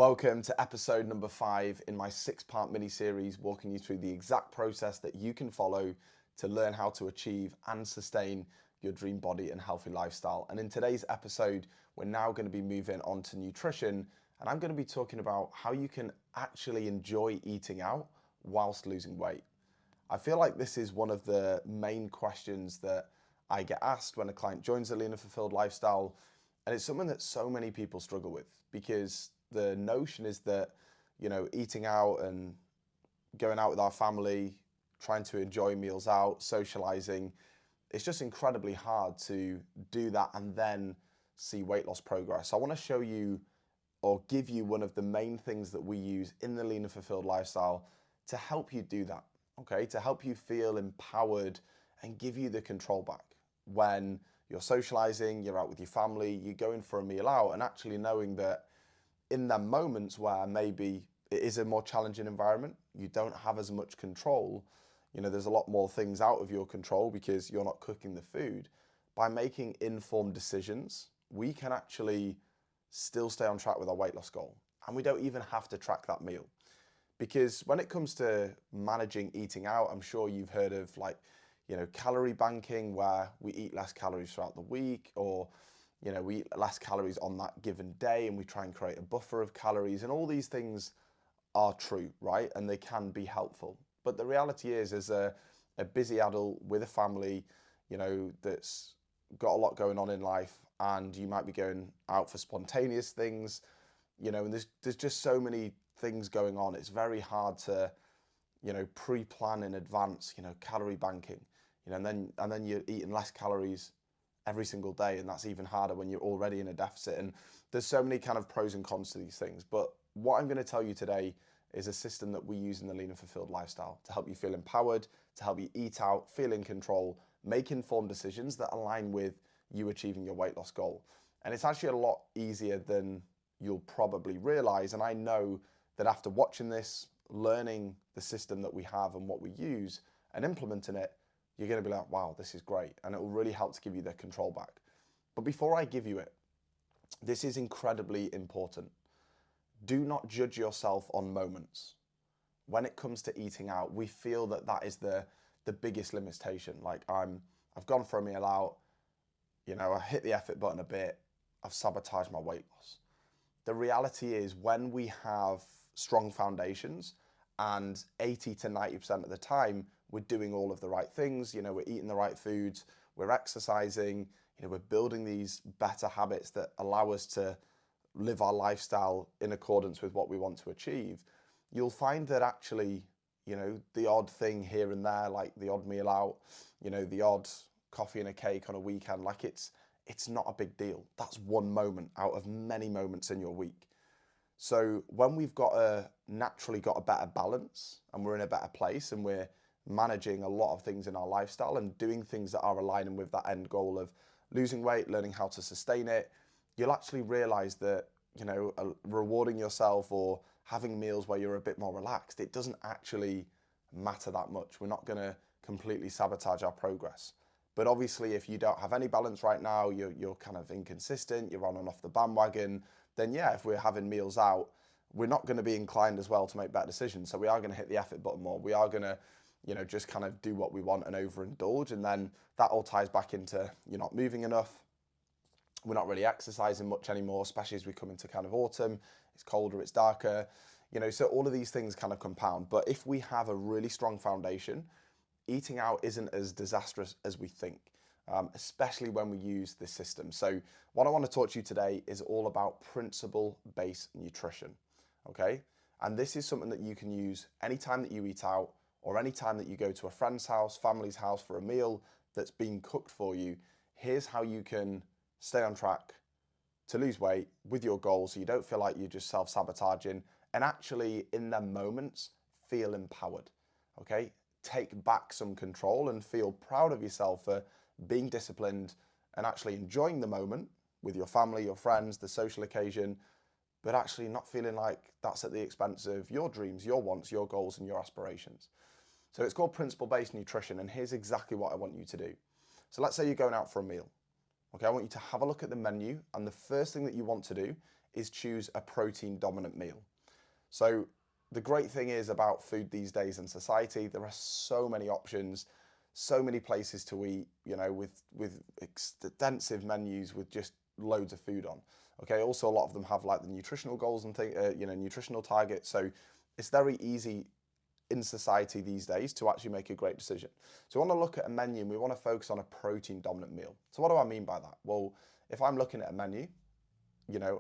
Welcome to episode number 5 in my 6-part mini-series walking you through the exact process that you can follow to learn how to achieve and sustain your dream body and healthy lifestyle. And in today's episode, we're now going to be moving on to nutrition, and I'm going to be talking about how you can actually enjoy eating out whilst losing weight. I feel like this is one of the main questions that I get asked when a client joins a lean and fulfilled lifestyle, and it's something that so many people struggle with because the notion is that, eating out and going out with our family, trying to enjoy meals out, socializing, it's just incredibly hard to do that and then see weight loss progress. So I want to show you or give you one of the main things that we use in the lean and fulfilled lifestyle to help you do that, okay? To help you feel empowered and give you the control back when you're socializing, you're out with your family, you're going for a meal out, and actually knowing that in the moments where maybe it is a more challenging environment, you don't have as much control, there's a lot more things out of your control because you're not cooking the food. By making informed decisions, we can actually still stay on track with our weight loss goal. And we don't even have to track that meal. Because when it comes to managing eating out, I'm sure you've heard of calorie banking, where we eat less calories throughout the week, or we eat less calories on that given day and we try and create a buffer of calories, and all these things are true, right? And they can be helpful. But the reality is, as a busy adult with a family, that's got a lot going on in life, and you might be going out for spontaneous things, and there's just so many things going on. It's very hard to, pre-plan in advance, calorie banking, and then you're eating less calories every single day, and that's even harder when you're already in a deficit. And there's so many kind of pros and cons to these things. But what I'm going to tell you today is a system that we use in the lean and fulfilled lifestyle to help you feel empowered, to help you eat out, feel in control, make informed decisions that align with you achieving your weight loss goal. And it's actually a lot easier than you'll probably realize. And I know that after watching this, learning the system that we have and what we use and implementing it, you're going to be like, wow, this is great. And it will really help to give you the control back. But before I give you it, this is incredibly important. Do not judge yourself on moments. When it comes to eating out, we feel that that is the biggest limitation. Like I've gone for a meal out, I hit the effort button a bit, I've sabotaged my weight loss. The reality is, when we have strong foundations and 80 to 90% of the time, we're doing all of the right things, we're eating the right foods, we're exercising, we're building these better habits that allow us to live our lifestyle in accordance with what we want to achieve. You'll find that actually, the odd thing here and there, like the odd meal out, the odd coffee and a cake on a weekend, like it's not a big deal. That's one moment out of many moments in your week. So when we've naturally got a better balance and we're in a better place and we're managing a lot of things in our lifestyle and doing things that are aligning with that end goal of losing weight, learning how to sustain it, you'll actually realize that, rewarding yourself or having meals where you're a bit more relaxed, it doesn't actually matter that much. We're not going to completely sabotage our progress. But obviously, if you don't have any balance right now, you're kind of inconsistent, you're on and off the bandwagon, then yeah, if we're having meals out, we're not going to be inclined as well to make better decisions. So we are going to hit the effort button more. We are going to, just kind of do what we want and overindulge. And then that all ties back into you're not moving enough. We're not really exercising much anymore, especially as we come into kind of autumn. It's colder, it's darker, so all of these things kind of compound. But if we have a really strong foundation, eating out isn't as disastrous as we think, especially when we use this system. So what I want to talk to you today is all about principle-based nutrition, okay? And this is something that you can use anytime that you eat out or anytime that you go to a friend's house, family's house for a meal that's being cooked for you. Here's how you can stay on track to lose weight with your goals so you don't feel like you're just self-sabotaging, and actually in them moments feel empowered, okay? Take back some control and feel proud of yourself for being disciplined and actually enjoying the moment with your family, your friends, the social occasion, but actually not feeling like that's at the expense of your dreams, your wants, your goals, and your aspirations. So it's called principle-based nutrition, and here's exactly what I want you to do. So let's say you're going out for a meal. Okay, I want you to have a look at the menu, and the first thing that you want to do is choose a protein dominant meal. So the great thing is about food these days in society, there are so many options, so many places to eat, with extensive menus with just loads of food on. Okay, also a lot of them have like the nutritional goals and nutritional targets. So it's very easy in society these days to actually make a great decision. So we want to look at a menu and we want to focus on a protein dominant meal. So what do I mean by that? Well, if I'm looking at a menu,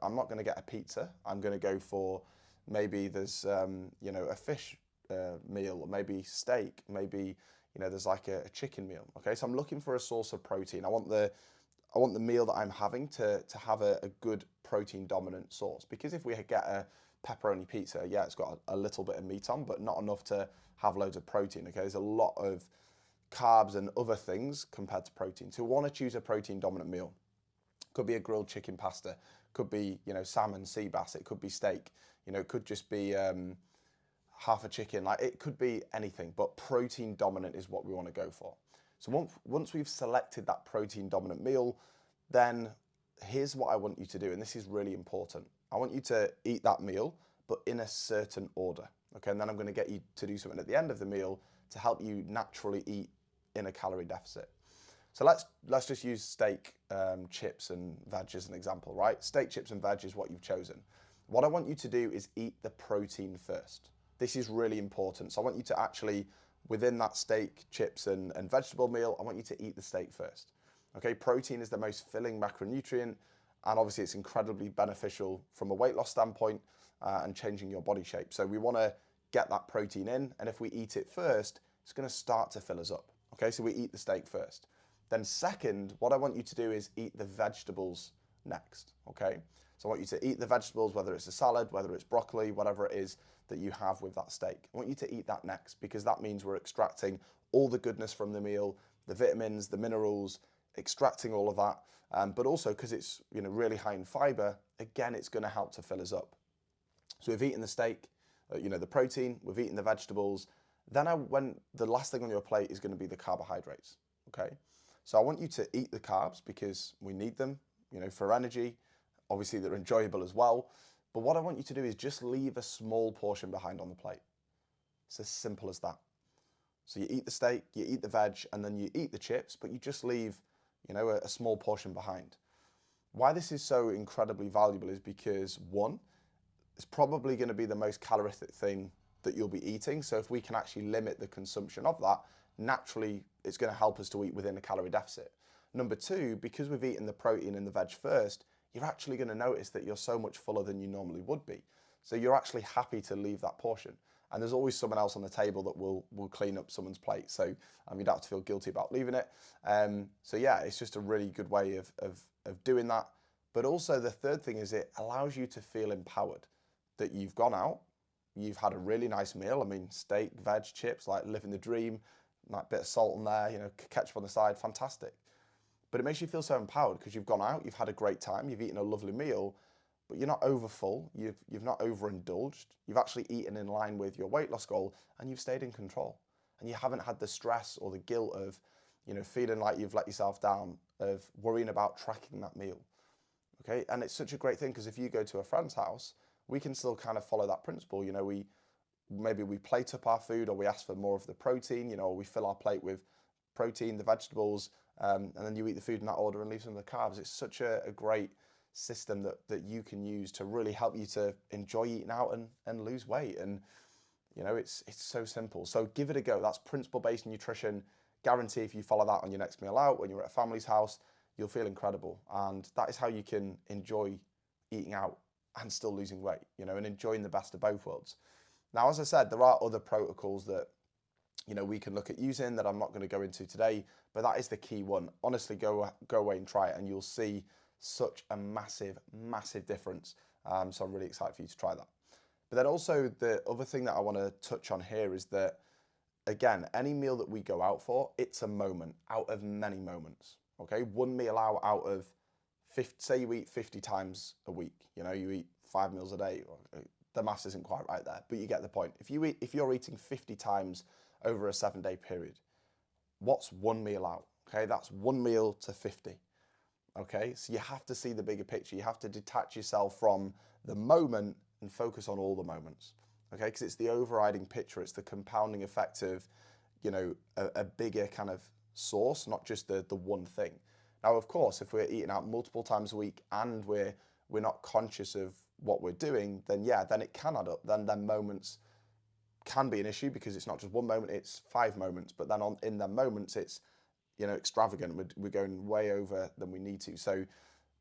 I'm not going to get a pizza. I'm going to go for maybe there's, a fish meal, or maybe steak, maybe, there's like a chicken meal. Okay, so I'm looking for a source of protein. I want the meal that I'm having to have a good protein dominant source, because if we get a pepperoni pizza, yeah, it's got a little bit of meat on, but not enough to have loads of protein. Okay, there's a lot of carbs and other things compared to protein. So we want to choose a protein dominant meal. Could be a grilled chicken pasta, could be, salmon, sea bass, it could be steak, it could just be half a chicken, like it could be anything, but protein dominant is what we want to go for. So once we've selected that protein dominant meal, then here's what I want you to do, and this is really important. I want you to eat that meal, but in a certain order, okay? And then I'm going to get you to do something at the end of the meal to help you naturally eat in a calorie deficit. So let's just use steak, chips and veg as an example, right? Steak, chips and veg is what you've chosen. What I want you to do is eat the protein first. This is really important. So I want you to actually, within that steak, chips and vegetable meal, I want you to eat the steak first. Okay, protein is the most filling macronutrient, and obviously it's incredibly beneficial from a weight loss standpoint and changing your body shape. So we want to get that protein in, and if we eat it first, it's going to start to fill us up. Okay, so we eat the steak first. Then second, what I want you to do is eat the vegetables next, okay? So I want you to eat the vegetables, whether it's a salad, whether it's broccoli, whatever it is that you have with that steak. I want you to eat that next, because that means we're extracting all the goodness from the meal, the vitamins, the minerals, extracting all of that, but also because it's really high in fiber, again, it's going to help to fill us up. So we've eaten the steak, the protein, we've eaten the vegetables, then when the last thing on your plate is going to be the carbohydrates, okay? So I want you to eat the carbs because we need them, for energy. Obviously they're enjoyable as well. But what I want you to do is just leave a small portion behind on the plate. It's as simple as that. So you eat the steak, you eat the veg, and then you eat the chips, but you just leave, a small portion behind. Why this is so incredibly valuable is because, one, it's probably going to be the most calorific thing that you'll be eating. So if we can actually limit the consumption of that, naturally it's going to help us to eat within a calorie deficit. Number two, because we've eaten the protein and the veg first, you're actually going to notice that you're so much fuller than you normally would be. So you're actually happy to leave that portion. And there's always someone else on the table that will clean up someone's plate. So you don't have to feel guilty about leaving it. So yeah, it's just a really good way of doing that. But also the third thing is it allows you to feel empowered, that you've gone out, you've had a really nice meal. I mean, steak, veg, chips, like living the dream, like bit of salt on there, ketchup on the side, fantastic. But it makes you feel so empowered because you've gone out, you've had a great time, you've eaten a lovely meal, but you're not over full, you've not overindulged, you've actually eaten in line with your weight loss goal, and you've stayed in control. And you haven't had the stress or the guilt of, feeling like you've let yourself down, of worrying about tracking that meal. Okay, and it's such a great thing because if you go to a friend's house, we can still kind of follow that principle. Maybe we plate up our food, or we ask for more of the protein, or we fill our plate with protein, the vegetables, and then you eat the food in that order and leave some of the carbs. It's such a great system that you can use to really help you to enjoy eating out and lose weight. And it's so simple. So give it a go. That's principle-based nutrition. Guarantee if you follow that on your next meal out, when you're at a family's house, you'll feel incredible. And that is how you can enjoy eating out and still losing weight, and enjoying the best of both worlds. Now, as I said, there are other protocols that we can look at using that I'm not going to go into today, but that is the key one. Honestly, go away and try it, and you'll see such a massive, massive difference. So I'm really excited for you to try that. But then also the other thing that I want to touch on here is that, again, any meal that we go out for, it's a moment out of many moments. Okay, one meal out of 50, say you eat 50 times a week. You eat 5 meals a day. The maths isn't quite right there, but you get the point. If you're eating 50 times over a 7-day period, what's one meal out? Okay, that's one meal to 50. okay? So you have to see the bigger picture. You have to detach yourself from the moment and focus on all the moments, okay? Because it's the overriding picture. It's the compounding effect of, you know, a bigger kind of source, not just the one thing. Now, of course, if we're eating out multiple times a week and we're not conscious of what we're doing, then yeah, then it can add up. Then moments can be an issue because it's not just one moment, it's 5 moments. But then in them moments, it's, you know, extravagant. We're going way over than we need to. So,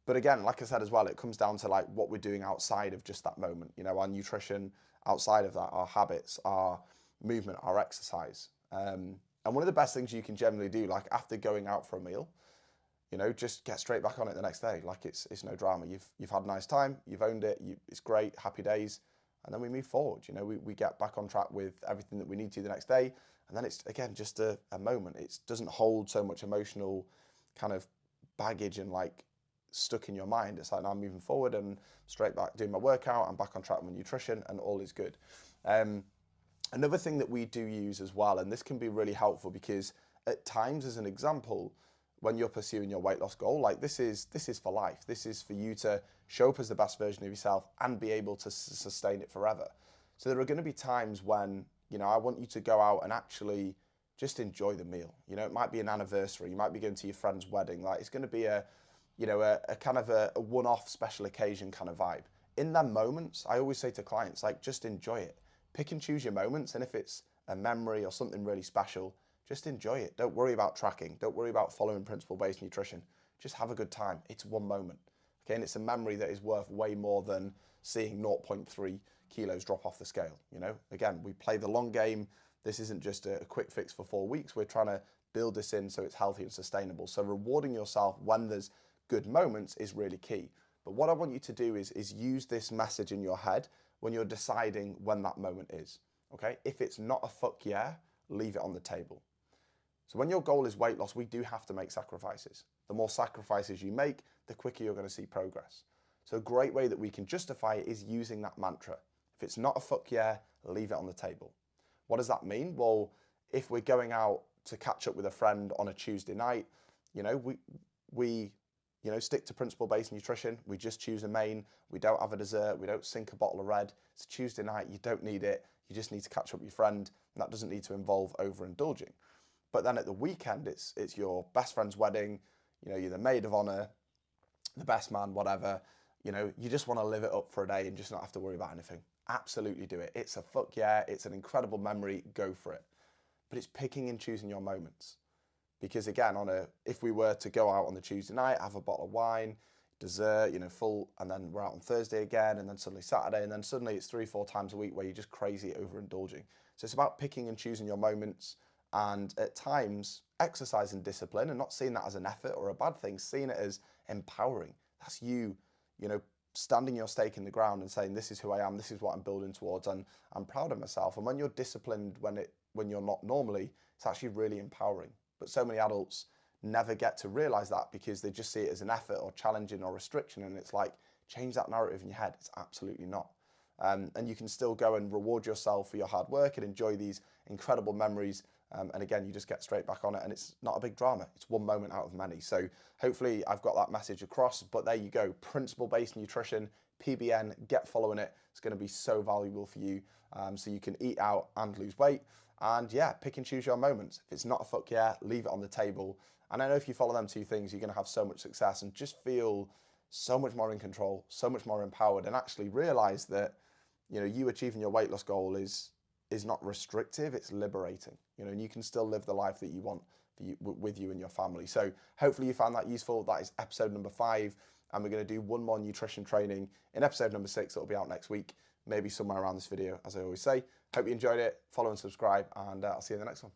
but again, like I said as well, it comes down to like what we're doing outside of just that moment. You know, our nutrition, outside of that, our habits, our movement, our exercise. And one of the best things you can generally do, like after going out for a meal, you know, just get straight back on it the next day. Like it's no drama. You've had a nice time, you've owned it, it's great, happy days, and then we move forward. You know, we get back on track with everything that we need to the next day, and then it's again just a moment. It doesn't hold so much emotional kind of baggage and like stuck in your mind. It's like now I'm moving forward and straight back doing my workout. I'm back on track with my nutrition, and all is good. Another thing that we do use as well, and this can be really helpful because at times, as an example, when you're pursuing your weight loss goal, like this is for life. This is for you to show up as the best version of yourself and be able to sustain it forever. So there are going to be times when, you know, I want you to go out and actually just enjoy the meal. You know, it might be an anniversary. You might be going to your friend's wedding. Like it's going to be a kind of a one-off special occasion kind of vibe. In them moments, I always say to clients, like, just enjoy it. Pick and choose your moments. And if it's a memory or something really special, just enjoy it. Don't worry about tracking. Don't worry about following principle-based nutrition. Just have a good time. It's one moment. Okay, and it's a memory that is worth way more than seeing 0.3 kilos drop off the scale. You know, again, we play the long game. This isn't just a quick fix for 4 weeks. We're trying to build this in so it's healthy and sustainable. So rewarding yourself when there's good moments is really key. But what I want you to do is use this message in your head when you're deciding when that moment is. Okay, if it's not a fuck yeah, leave it on the table. So when your goal is weight loss, we do have to make sacrifices. The more sacrifices you make, the quicker you're going to see progress. So a great way that we can justify it is using that mantra. If it's not a fuck yeah, leave it on the table. What does that mean? Well, if we're going out to catch up with a friend on a Tuesday night, you know, we stick to principle-based nutrition. We just choose a main. We don't have a dessert. We don't sink a bottle of red. It's Tuesday night. You don't need it. You just need to catch up with your friend. And that doesn't need to involve overindulging. But then at the weekend, it's your best friend's wedding. You know, you're the maid of honor, the best man, whatever. You know, you just want to live it up for a day and just not have to worry about anything. Absolutely do it. It's a fuck yeah. It's an incredible memory. Go for it. But it's picking and choosing your moments. Because again, if we were to go out on the Tuesday night, have a bottle of wine, dessert, you know, full, and then we're out on Thursday again, and then suddenly Saturday, and then suddenly it's 3-4 times a week where you're just crazy overindulging. So it's about picking and choosing your moments, and at times exercising discipline and not seeing that as an effort or a bad thing, seeing it as empowering. That's you know, standing your stake in the ground and saying, this is who I am, this is what I'm building towards, and I'm proud of myself. And when you're disciplined, when you're not normally, it's actually really empowering. But so many adults never get to realize that because they just see it as an effort or challenging or restriction. And it's like, change that narrative in your head. It's absolutely not. And you can still go and reward yourself for your hard work and enjoy these incredible memories. And again, you just get straight back on it and it's not a big drama. It's one moment out of many. So hopefully I've got that message across, but there you go. Principle-based nutrition, PBN, get following it. It's going to be so valuable for you. So you can eat out and lose weight. And yeah, pick and choose your moments. If it's not a fuck yeah, leave it on the table. And I know if you follow them 2 things, you're going to have so much success and just feel so much more in control, so much more empowered, and actually realize that, you know, you achieving your weight loss goal is not restrictive, it's liberating, you know, and you can still live the life that you want with you and your family. So hopefully you found that useful. That is episode number 5. And we're going to do one more nutrition training in episode number 6. It'll be out next week, maybe somewhere around this video, as I always say. Hope you enjoyed it. Follow and subscribe, and I'll see you in the next one.